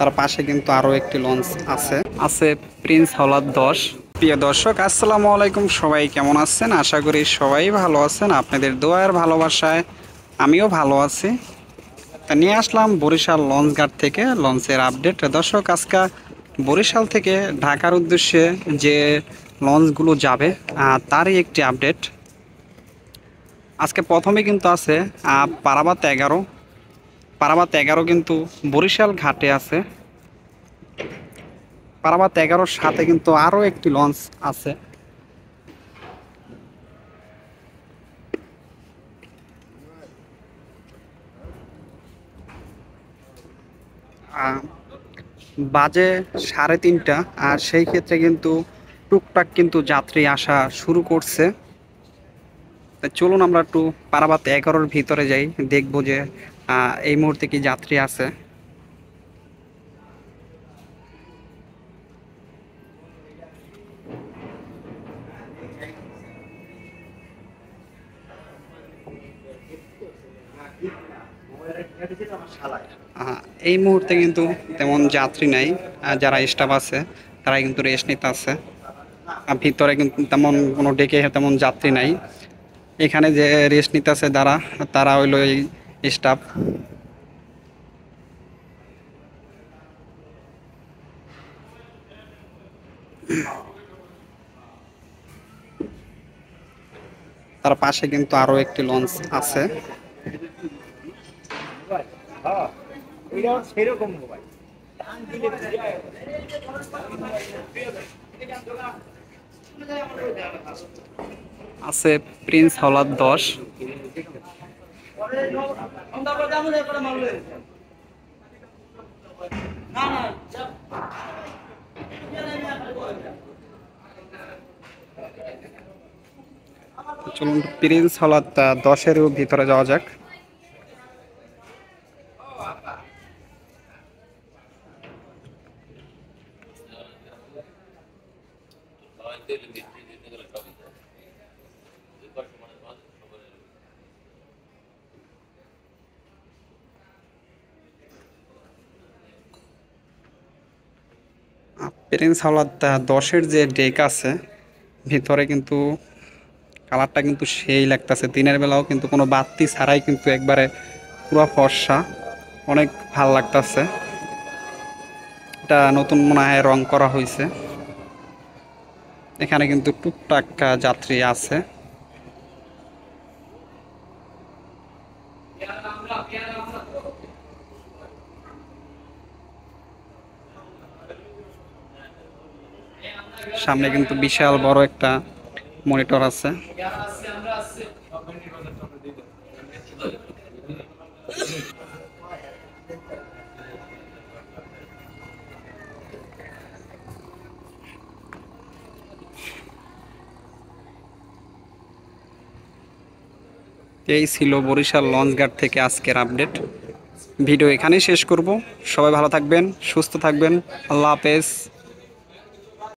তার পাশে কিন্তু আরও একটি লঞ্চ আছে আছে প্রিন্স হাওলাত 10। প্রিয় দর্শক, আসসালামু আলাইকুম। সবাই কেমন আছেন? আশা করি সবাই ভালো আছেন। আপনাদের দোয়ার ভালোবাসায় আমিও ভালো আছি। তা নিয়ে আসলাম বরিশাল লঞ্চ ঘাট থেকে লঞ্চের আপডেট। দর্শক, আজকে বরিশাল থেকে ঢাকার উদ্দেশ্যে যে লঞ্চগুলো যাবে তারই একটি আপডেট। আজকে প্রথমে কিন্তু আছে পারাবাত 11। পারাবাত 11 কিন্তু বরিশাল ঘাটে আছে। পারাবাত 11-র সাথে কিন্তু আরও একটি লঞ্চ আছে। বাজে 3:30, আর সেই ক্ষেত্রে কিন্তু টুকটাক কিন্তু যাত্রী আসা শুরু করছে। তা চলুন আমরা একটু পারাবাত 11-র ভিতরে যাই, দেখবো যে এই মুহূর্তে কি যাত্রী আছে। এই মুহূর্তে কিন্তু তেমন যাত্রী নাই। যারা স্টাফ আছে তারা কিন্তু রেস্ট নিতে আছে। ভিতরে কিন্তু তেমন কোনো ডেকে তেমন যাত্রী নাই। এখানে যে রেস্ট নিতে আছে তারা হইলো এই স্টাফ। তার পাশে কিন্তু আরো একটি লঞ্চ আছে। আছে প্রিন্স হাওলাত 10। চলুন প্রিন্স হাওলাত 10-এর ভিতরে যাওয়া যাক। প্রিন্স হাওলাত 10-এর যে ডেক আছে ভিতরে কিন্তু কালারটা কিন্তু সেই লাগতেছে। দিনের বেলাও কিন্তু কোনো বাতি ছাড়াই কিন্তু একবারে পুরো ফর্সা, অনেক ভাল লাগতেছে। এটা নতুন মনে হয় রং করা হয়েছে। এখানে কিন্তু টুকটাক যাত্রী আছে। সামনে কিন্তু বিশাল বড় একটা মনিটর আছে। এই ছিল বরিশাল লঞ্চঘাট থেকে আজকের আপডেট। ভিডিও এখানেই শেষ করব। সবাই ভালো থাকবেন, সুস্থ থাকবেন। আল্লাহ হাফেজ।